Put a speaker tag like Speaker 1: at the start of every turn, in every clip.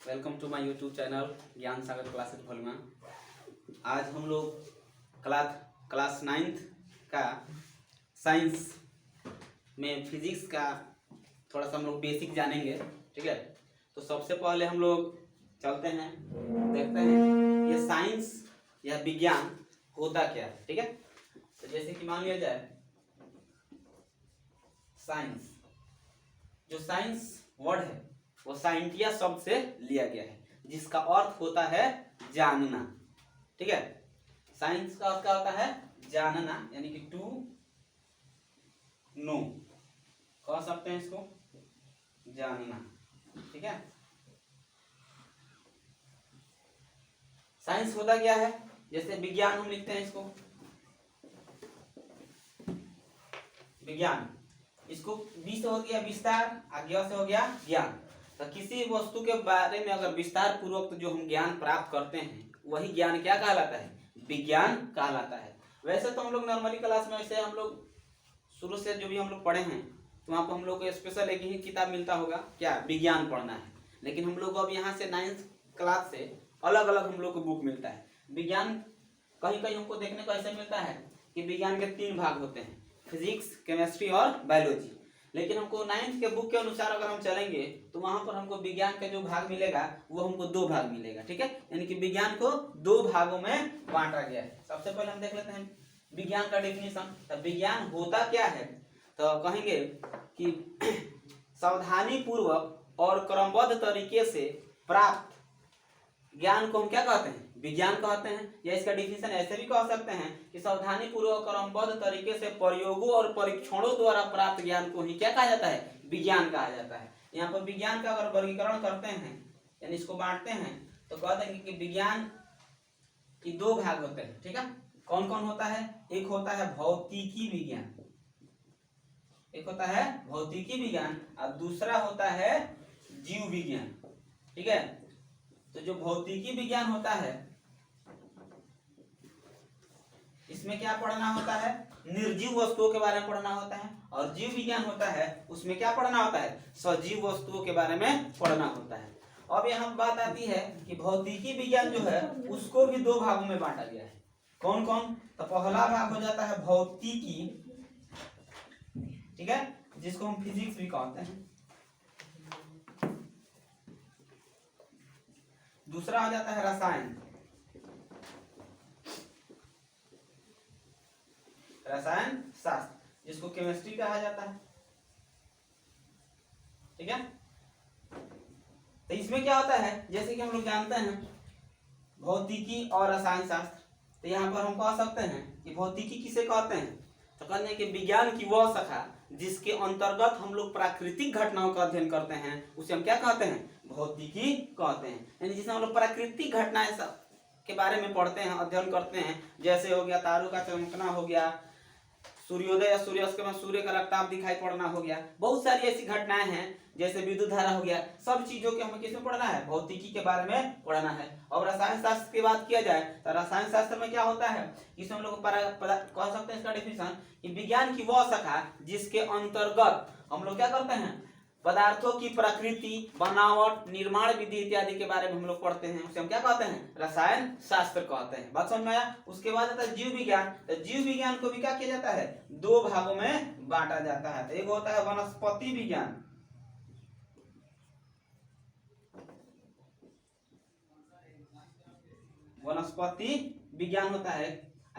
Speaker 1: Welcome to my YouTube channel Gyan Sagar classes भोलमा। आज हम लोग क्लास 9th का साइंस में फिजिक्स का थोड़ा सा हम लोग बेसिक जानेंगे। ठीक है, तो सबसे पहले हम लोग चलते हैं, देखते हैं ये साइंस या विज्ञान होता क्या है। ठीक है, तो जैसे कि मान लिया जाए साइंस, जो साइंस वर्ड है वो साइंटिया शब्द से लिया गया है, जिसका अर्थ होता है जानना। ठीक है, साइंस का अर्थ क्या होता है? जानना, यानी कि टू नो, कह सकते हैं इसको जानना। ठीक है, साइंस होता क्या है? जैसे विज्ञान हम लिखते हैं इसको विज्ञान, इसको बी से हो गया विस्तार, आज्ञा से हो गया ज्ञान। तो किसी वस्तु के बारे में अगर विस्तार पूर्वक जो हम ज्ञान प्राप्त करते हैं वही ज्ञान क्या कहलाता है? विज्ञान कहलाता है। वैसे तो हम लोग नॉर्मली क्लास में ऐसे हम लोग शुरू से जो भी हम लोग पढ़े हैं तो वहाँ पर हम लोग को स्पेशल एक ही किताब मिलता होगा, क्या? विज्ञान पढ़ना है। लेकिन हम लोग अब यहाँ से 9th क्लास से अलग अलग हम लोग को बुक मिलता है। विज्ञान कहीं कहीं हमको देखने को ऐसा मिलता है कि विज्ञान के 3 भाग होते हैं, फिजिक्स, केमिस्ट्री और बायोलॉजी। लेकिन हमको 9th के बुक के अनुसार अगर हम चलेंगे तो वहां पर हमको विज्ञान का जो भाग मिलेगा वो हमको 2 भाग मिलेगा। ठीक है, यानी कि विज्ञान को 2 भागों में बांटा गया है। सबसे पहले हम देख लेते हैं विज्ञान का डेफिनेशन। तो विज्ञान होता क्या है? तो कहेंगे कि सावधानी पूर्वक और क्रमबद्ध तरीके से प्राप्त ज्ञान को हम क्या कहते हैं? विज्ञान कहते हैं। या इसका डिफिनेशन ऐसे भी कह सकते हैं कि सावधानी पूर्वक क्रमबद्ध तरीके से प्रयोगों और परीक्षणों द्वारा प्राप्त ज्ञान को ही क्या कहा जाता है? विज्ञान कहा जाता है। यहाँ पर विज्ञान का अगर वर्गीकरण करते हैं यानी इसको बांटते हैं तो कह देंगे कि विज्ञान की 2 भाग होते हैं। ठीक है, कौन कौन होता है? एक होता है भौतिकी विज्ञान, एक होता है भौतिकी विज्ञान और दूसरा होता है जीव विज्ञान। ठीक है, तो जो भौतिकी विज्ञान होता है इसमें क्या पढ़ना होता है? निर्जीव वस्तुओं के बारे में पढ़ना होता है। और जीव विज्ञान होता है उसमें क्या पढ़ना होता है? सजीव वस्तुओं के बारे में पढ़ना होता है। अब यहाँ बात आती है कि भौतिकी विज्ञान जो है उसको भी 2 भागों में बांटा गया है। कौन कौन? तो पहला भाग हो जाता है भौतिकी, ठीक है, जिसको हम फिजिक्स भी कहते हैं। दूसरा हो जाता है रसायन, रसायन शास्त्र, जिसको केमिस्ट्री कहा जाता है। ठीक है, तो इसमें क्या होता है? जैसे कि हम लोग जानते हैं भौतिकी और रसायन शास्त्र, तो यहाँ पर हम कह सकते हैं कि भौतिकी किसे कहते हैं? तो कहते हैं कि विज्ञान की वह शाखा जिसके अंतर्गत हम लोग प्राकृतिक घटनाओं का अध्ययन करते हैं उसे हम क्या कहते हैं? भौतिकी कहते हैं। यानी जिसमें हम लोग प्राकृतिक घटनाएं के बारे में पढ़ते हैं, अध्ययन करते हैं। जैसे हो गया तारों का चमकना, हो गया सूर्योदय या सूर्यास्त में सूर्य का रक्ताप दिखाई पड़ना, हो गया बहुत सारी ऐसी घटनाएं हैं, जैसे विद्युत धारा हो गया। सब चीजों के हमें किसमें पढ़ना है? भौतिकी के बारे में पढ़ना है। और रसायन शास्त्र की बात किया जाए तो रसायन शास्त्र में क्या होता है? इसमें हम लोग कह सकते हैं इसका डिफिनेशन कि विज्ञान की वह शाखा जिसके अंतर्गत हम लोग क्या करते हैं? पदार्थों की प्रकृति, बनावट, निर्माण विधि इत्यादि के बारे में हम लोग पढ़ते हैं, उसे हम क्या कहते हैं? रसायन शास्त्र कहते हैं। बात समझ में आया? उसके बाद आता है जीव विज्ञान। तो जीव विज्ञान को भी क्या किया जाता है? 2 भागों में बांटा जाता है। तो एक होता है वनस्पति विज्ञान, वनस्पति विज्ञान होता है।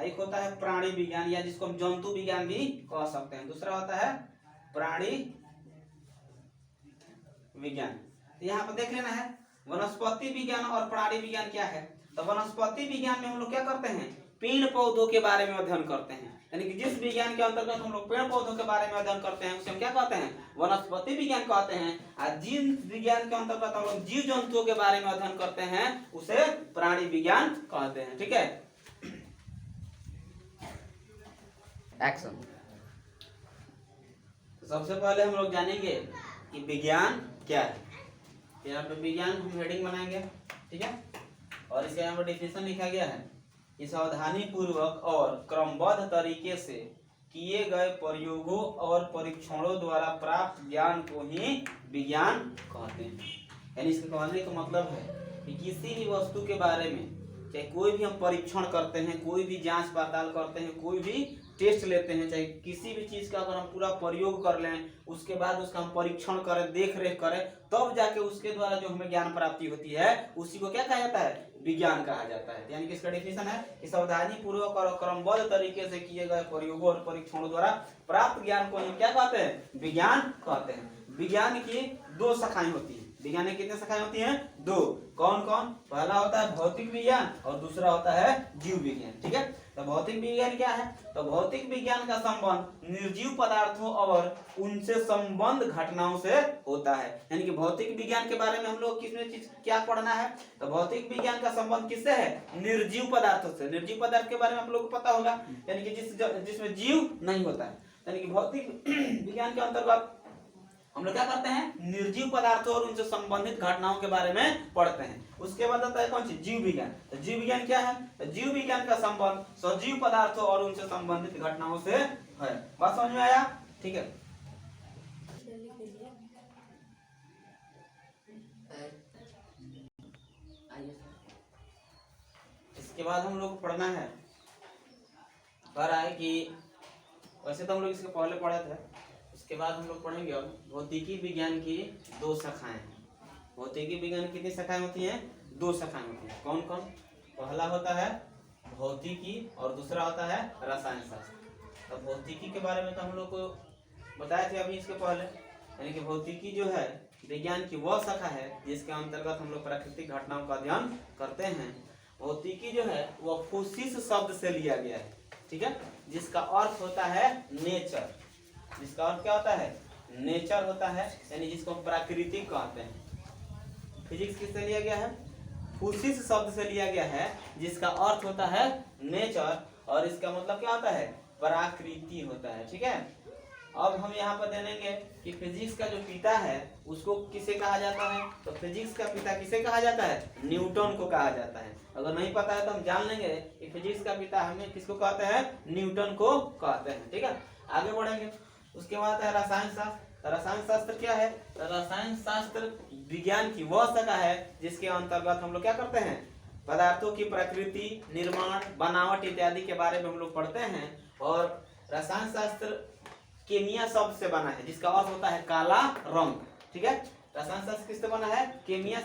Speaker 1: एक होता है प्राणी विज्ञान, या जिसको हम जंतु विज्ञान भी कह सकते हैं। दूसरा होता है प्राणी विज्ञान। तो यहाँ पर देख लेना है वनस्पति विज्ञान और प्राणी विज्ञान क्या है। तो वनस्पति विज्ञान में हम लोग क्या करते हैं? पेड़ पौधों के बारे में अध्ययन करते हैं। यानी कि जिस विज्ञान के अंतर्गत हम लोग पेड़ पौधों के बारे में अध्ययन करते हैं उसे हम क्या कहते हैं? वनस्पति विज्ञान कहते हैं। और जिन विज्ञान के अंतर्गत हम लोग जीव जंतुओं के बारे में अध्ययन करते हैं उसे प्राणी विज्ञान कहते हैं। ठीक है, एक्शन। सबसे पहले हम लोग जानेंगे कि विज्ञान क्या है। यहाँ पे विज्ञान हम हेडिंग बनाएंगे, ठीक है, और इसके यहाँ पर डिफिनेशन लिखा गया है कि सावधानी पूर्वक और क्रमबद्ध तरीके से किए गए प्रयोगों और परीक्षणों द्वारा प्राप्त ज्ञान को ही विज्ञान कहते हैं। यानी इसके कहने का मतलब है कि किसी भी वस्तु के बारे में, चाहे कोई भी हम परीक्षण करते हैं, कोई भी जांच पड़ताल करते हैं, कोई भी टेस्ट लेते हैं, चाहे किसी भी चीज का अगर हम पूरा प्रयोग कर लें, उसके बाद उसका हम परीक्षण करें, देख रेख करें, तब जाके उसके द्वारा जो हमें ज्ञान प्राप्ति होती है उसी को क्या कहा जाता है, विज्ञान कहा जाता है। यानी कि इसका डेफिनेशन है कि सावधानी पूर्वक और क्रमबद्ध तरीके से किए गए प्रयोगों और परीक्षणों द्वारा प्राप्त ज्ञान को हम क्या कहते हैं, विज्ञान कहते हैं। विज्ञान की दो शाखाएं होती हैं। विज्ञान की कितने शाखाएं होती हैं, दो। कौन कौन? पहला होता है भौतिक विज्ञान और दूसरा होता है जीव विज्ञान। ठीक है, तो भौतिक विज्ञान क्या है? तो भौतिक विज्ञान का संबंध निर्जीव पदार्थों और उनसे संबंध घटनाओं से होता है। यानी कि भौतिक विज्ञान के बारे में हम लोग किसमें चीज क्या पढ़ना है? तो भौतिक विज्ञान का संबंध किससे है? निर्जीव पदार्थों से। निर्जीव पदार्थ के बारे में हम लोग को पता होगा, यानी कि जिसमें जीव नहीं होता है। यानी कि भौतिक विज्ञान के अंतर्गत हम लोग क्या करते हैं, निर्जीव पदार्थों और उनसे संबंधित घटनाओं के बारे में पढ़ते हैं। उसके बाद आता है कौन सी? जीव विज्ञान। तो जीव विज्ञान क्या है? तो जीव विज्ञान का संबंध सजीव पदार्थों और उनसे संबंधित घटनाओं से है। बात समझ में आया? ठीक है। इसके बाद हम लोग पढ़ना है, पर आए कि वैसे तो हम लोग इसके पहले पढ़े थे, उसके बाद हम लोग पढ़ेंगे अब भौतिकी विज्ञान की दो शाखाएं हैं। भौतिकी विज्ञान की कितनी शाखाएं होती हैं? दो शाखाएं होती हैं। कौन कौन? पहला होता है भौतिकी और दूसरा होता है रसायन शास्त्र। तो भौतिकी के बारे में तो हम लोग को बताए थे अभी इसके पहले, यानी कि भौतिकी जो है विज्ञान की वह शाखा है जिसके अंतर्गत हम लोग प्राकृतिक घटनाओं का अध्ययन करते हैं। भौतिकी जो है वह फोसिस शब्द से लिया गया है। ठीक है, जिसका अर्थ होता है नेचर। जिसका अर्थ क्या होता है? नेचर होता है, यानी जिसको हम प्राकृतिक कहते हैं। फिजिक्स किससे लिया गया है? फोसिस शब्द से लिया गया है, जिसका अर्थ होता है नेचर, और इसका मतलब क्या होता है? प्राकृति होता है। ठीक है, अब हम यहाँ पर देखेंगे कि फिजिक्स का जो पिता है उसको किसे कहा जाता है? तो फिजिक्स का पिता किसे कहा जाता है? न्यूटन को कहा जाता है। अगर नहीं पता है तो हम जान लेंगे कि फिजिक्स का पिता हमें किसको कहते हैं? न्यूटन को कहते हैं। ठीक है, आगे बढ़ेंगे। उसके बाद है रसायन शास्त्र। रसायन शास्त्र क्या है? रसायन शास्त्र विज्ञान की वह शाखा है जिसके अंतर्गत हम लोग क्या करते हैं? पदार्थों की प्रकृति, निर्माण, बनावट इत्यादि के बारे में हम लोग पढ़ते हैं। और रसायन शास्त्र केमिया शब्द से बना है, जिसका अर्थ होता है काला रंग। ठीक है, रसायन शास्त्र किससे बना है? केमिया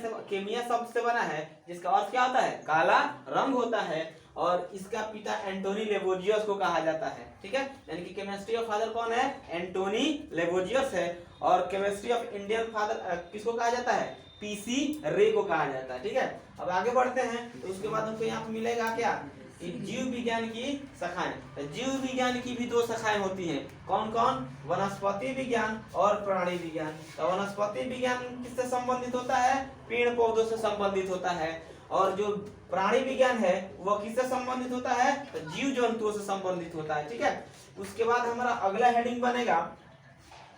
Speaker 1: शब्द से बना है, जिसका अर्थ क्या होता है? काला रंग होता है। और इसका पिता एंटोनी लेवोजियस को कहा जाता है। ठीक है, यानी कि केमिस्ट्री ऑफ फादर कौन है? एंटोनी लेवोजियस है। और केमिस्ट्री ऑफ इंडियन फादर किसको कहा जाता है? पीसी रे को कहा जाता है। ठीक है, अब आगे बढ़ते हैं। तो उसके बाद हमको यहाँ पे मिलेगा क्या? जीव विज्ञान की शाखाएं। जीव विज्ञान की भी दो शाखाएं होती हैं। कौन कौन? वनस्पति विज्ञान और प्राणी विज्ञान। तो वनस्पति विज्ञान किससे संबंधित होता है? पेड़ पौधों से संबंधित होता है। और जो प्राणी विज्ञान है वह किससे संबंधित होता है? तो जीव जंतुओं से संबंधित होता है। ठीक है, उसके बाद हमारा अगला हेडिंग बनेगा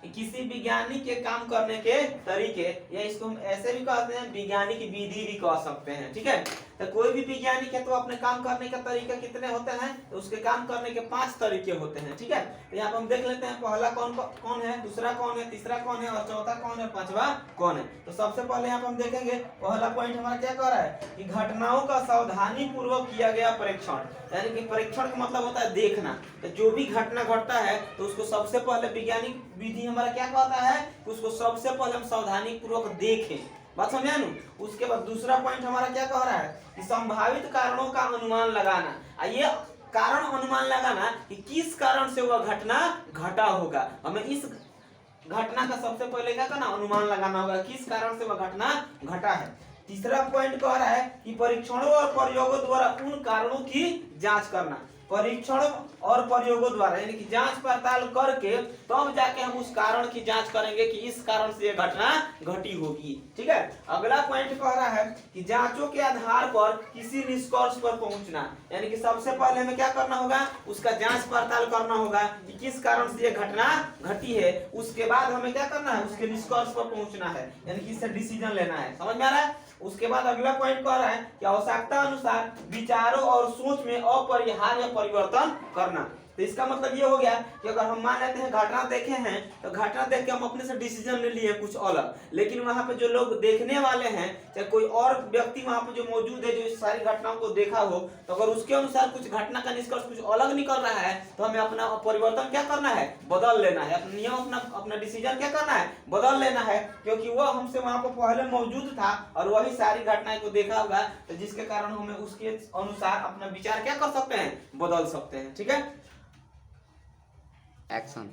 Speaker 1: किसी विज्ञानी के काम करने के तरीके, या इसको हम ऐसे भी कहते हैं वैज्ञानिक विधि भी कह सकते हैं। ठीक है, तो कोई भी वैज्ञानिक है तो अपने काम करने का तरीका कितने होते हैं? तो उसके काम करने के 5 तरीके होते हैं। ठीक है, तो यहाँ पर हम देख लेते हैं पहला कौन है, दूसरा कौन है, तीसरा कौन है, और चौथा कौन है, पांचवा कौन है। तो सबसे पहले यहाँ पर हम देखेंगे पहला पॉइंट हमारा क्या कह रहा है कि घटनाओं का सावधानी पूर्वक किया गया परीक्षण। यानी कि परीक्षण का मतलब होता है देखना। तो जो भी घटना घटता है तो उसको सबसे पहले वैज्ञानिक विधि हमारा क्या कहता है? उसको सबसे पहले हम सावधानी पूर्वक देखें। बात समझे ना? उसके बाद दूसरा पॉइंट हमारा क्या कह रहा है कि संभावित कारणों का अनुमान लगाना। ये कारण अनुमान लगाना कि किस कारण से वह घटना घटा होगा। हमें इस घटना का सबसे पहले क्या करना? अनुमान लगाना होगा किस कारण से वह घटना घटा है। तीसरा पॉइंट कह रहा है कि परीक्षणों और प्रयोगों द्वारा उन कारणों की जांच करना। परीक्षण और प्रयोगों द्वारा यानी कि जांच पड़ताल करके तब जाके हम उस कारण की जांच करेंगे कि इस कारण से यह घटना घटी होगी। ठीक है, अगला पॉइंट कह रहा है कि जांचों के आधार पर किसी निष्कर्ष पर पहुंचना। यानी कि सबसे पहले हमें क्या करना होगा? उसका जांच पड़ताल करना होगा कि किस कारण से यह घटना घटी है। उसके बाद हमें क्या करना है? उसके निष्कर्ष पर पहुंचना है, यानी कि इससे डिसीजन लेना है। समझ में आ रहा है? उसके बाद अगला पॉइंट कह रहा है कि आवश्यकता अनुसार विचारों और सोच में अपरिहार्य परिवर्तन करना। तो इसका मतलब ये हो गया कि अगर हम मान लेते हैं घटना देखे हैं तो घटना देख के हम अपने से डिसीजन ले लिए कुछ अलग, लेकिन वहां पे जो लोग देखने वाले हैं चाहे कोई और व्यक्ति वहां पे जो मौजूद है जो इस सारी घटनाओं को देखा हो, तो अगर उसके अनुसार कुछ घटना का निष्कर्ष कुछ अलग निकल रहा है तो हमें अपना परिवर्तन क्या करना है, बदल लेना है, अपना नियम अपना डिसीजन क्या करना है, बदल लेना है, क्योंकि वो हमसे वहां पर पहले मौजूद था और वही सारी घटनाएं को देखा होगा, तो जिसके कारण हमें उसके अनुसार अपना विचार क्या कर सकते हैं, बदल सकते हैं। ठीक है, एक्शन।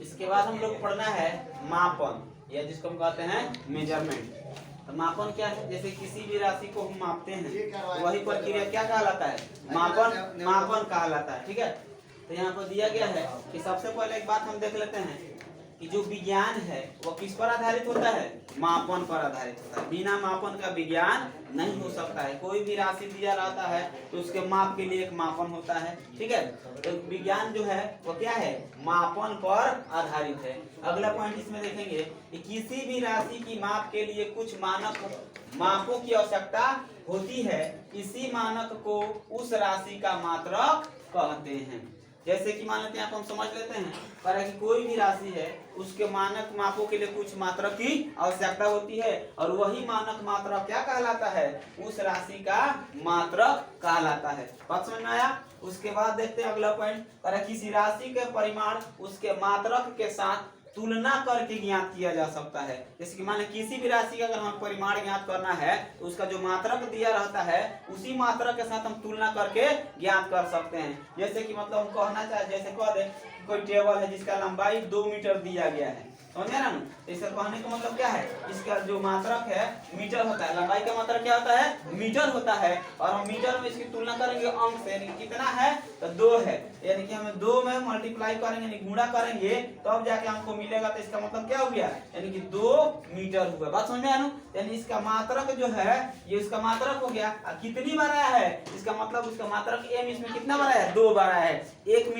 Speaker 1: इसके बाद हम लोग पढ़ना है मापन, या जिसको हम कहते हैं मेजरमेंट। तो मापन क्या है, जैसे किसी भी राशि को हम मापते हैं वही प्रक्रिया क्या कहलाता है, मापन कहलाता है। ठीक है, तो यहाँ पर दिया गया है कि सबसे पहले एक बात हम देख लेते हैं कि जो विज्ञान है वो किस पर आधारित होता है, मापन पर आधारित होता है। बिना मापन का विज्ञान नहीं हो सकता है। कोई भी राशि दिया रहता है तो उसके माप के लिए एक मापन होता है। ठीक है, तो विज्ञान जो है वो क्या है, मापन पर आधारित है। अगला पॉइंट इसमें देखेंगे कि किसी भी राशि की माप के लिए कुछ मानक मापों की आवश्यकता होती है, इसी मानक को उस राशि का मात्रक कहते हैं। जैसे कि मान लेते हैं, आप हम समझ लेते हैं पर कि कोई भी राशि है उसके मानक मापों के लिए कुछ मात्रक की आवश्यकता होती है और वही मानक मात्रक क्या कहलाता है, उस राशि का मात्रक कहलाता है। बात समझ में आया। उसके बाद देखते हैं अगला पॉइंट, पर किसी राशि के परिमाण उसके मात्रक के साथ तुलना करके ज्ञात किया जा सकता है। जैसे कि मान लें किसी भी राशि का अगर हम परिमाण ज्ञात करना है तो उसका जो मात्रक दिया रहता है उसी मात्रक के साथ हम तुलना करके ज्ञात कर सकते हैं। जैसे कि मतलब हम कहना चाहे, जैसे कह दे कोई टेबल है जिसका लंबाई 2 मीटर दिया गया है, समझे ना। इसका कहने का मतलब क्या है, इसका जो मात्रक है मीटर होता है, लंबाई का मात्रक क्या होता है, मीटर होता है, और हम मीटर में इसकी तुलना करेंगे अंक से, यानी कितना है तो 2 है, यानी कि हमें 2 में मल्टीप्लाई करेंगे यानी गुणा करेंगे तो अब जाके हमको मिलेगा, तो इसका मतलब क्या हो गया, यानी कि 2 मीटर हुआ। बात समझ में आया ना। यानी इसका मात्रक जो है ये इसका मात्रक हो गया। कितनी बार आया है, इसका मतलब उसका मात्रक m इसमें कितना बार आया है, 2 बार आया है। 1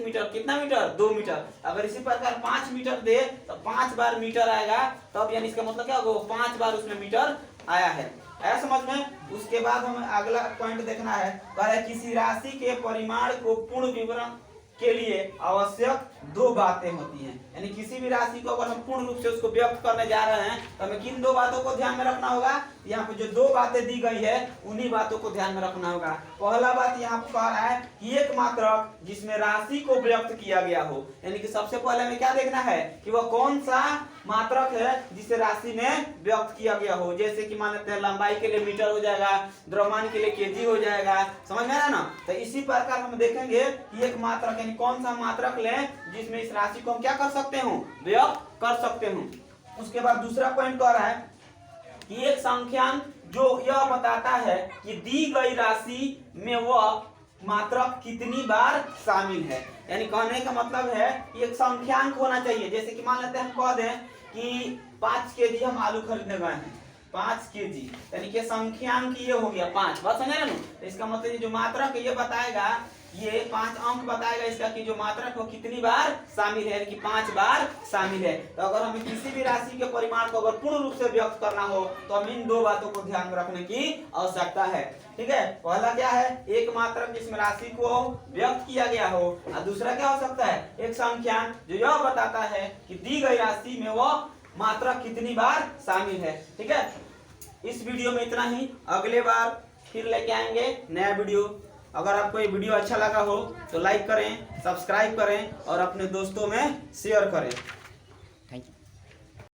Speaker 1: मीटर कितना मीटर, 2 मीटर। अगर इसी प्रकार 5 मीटर दे तो 5 बार मीटर आएगा, तब यानी इसका मतलब क्या होगा, 5 बार उसमें मीटर आया है। आया समझ में। उसके बाद हमें अगला पॉइंट देखना है, किसी राशि के परिमाण को पूर्ण विवरण के लिए आवश्यक 2 बातें होती हैं। यानी किसी भी राशि को अगर हम पूर्ण रूप से उसको व्यक्त करने जा रहे हैं तो हमें किन 2 बातों को ध्यान में रखना होगा। यहाँ पे जो 2 बातें दी गई है उन्हीं बातों को ध्यान में रखना होगा। पहला बात यहाँ पे कह रहा है कि एक मात्रक जिसमें राशि को व्यक्त किया गया हो, यानी कि सबसे पहले हमें क्या देखना है कि वह कौन सा मात्रक है जिसे राशि में व्यक्त किया गया हो। जैसे कि मान लेते हैं लंबाई के लिए मीटर हो जाएगा, द्रव्यमान के लिए केजी हो जाएगा, समझ में आया ना। तो इसी प्रकार हम देखेंगे कि एक मात्रक यानी कौन सा मात्रक लें जिसमें इस राशि को हम क्या कर सकते हो, व्यक्त कर सकते हो। उसके बाद दूसरा पॉइंट कह रहा है कि एक संख्यांक जो यह बताता है कि दी गई राशि में वह मात्रक कितनी बार शामिल है। यानी कहने का मतलब है कि एक संख्यांक होना चाहिए। जैसे कि मान लेते हैं हम कह दें कि 5 केजी हम आलू खरीदने गए हैं, 5 केजी, यानी कि संख्यांक ये हो गया 5। बात समझ रहे ना। इसका मतलब ये जो मात्रक ये बताएगा, ये 5 अंक बताएगा इसका कि जो मात्रक वो कितनी बार शामिल है, यानी कि 5 बार शामिल है। तो अगर हमें किसी भी राशि के परिमाण को अगर पूर्ण रूप से व्यक्त करना हो तो हम इन 2 बातों को ध्यान में रखने की आवश्यकता है। ठीक है, पहला क्या है, एक मात्रक जिसमें राशि को व्यक्त किया गया हो, और दूसरा क्या हो सकता है, एक संख्यांक जो यह बताता है कि दी गई राशि में वो मात्रक कितनी बार शामिल है। ठीक है, इस वीडियो में इतना ही। अगले बार फिर लेके आएंगे नया वीडियो। अगर आपको ये वीडियो अच्छा लगा हो तो लाइक करें, सब्सक्राइब करें और अपने दोस्तों में शेयर करें।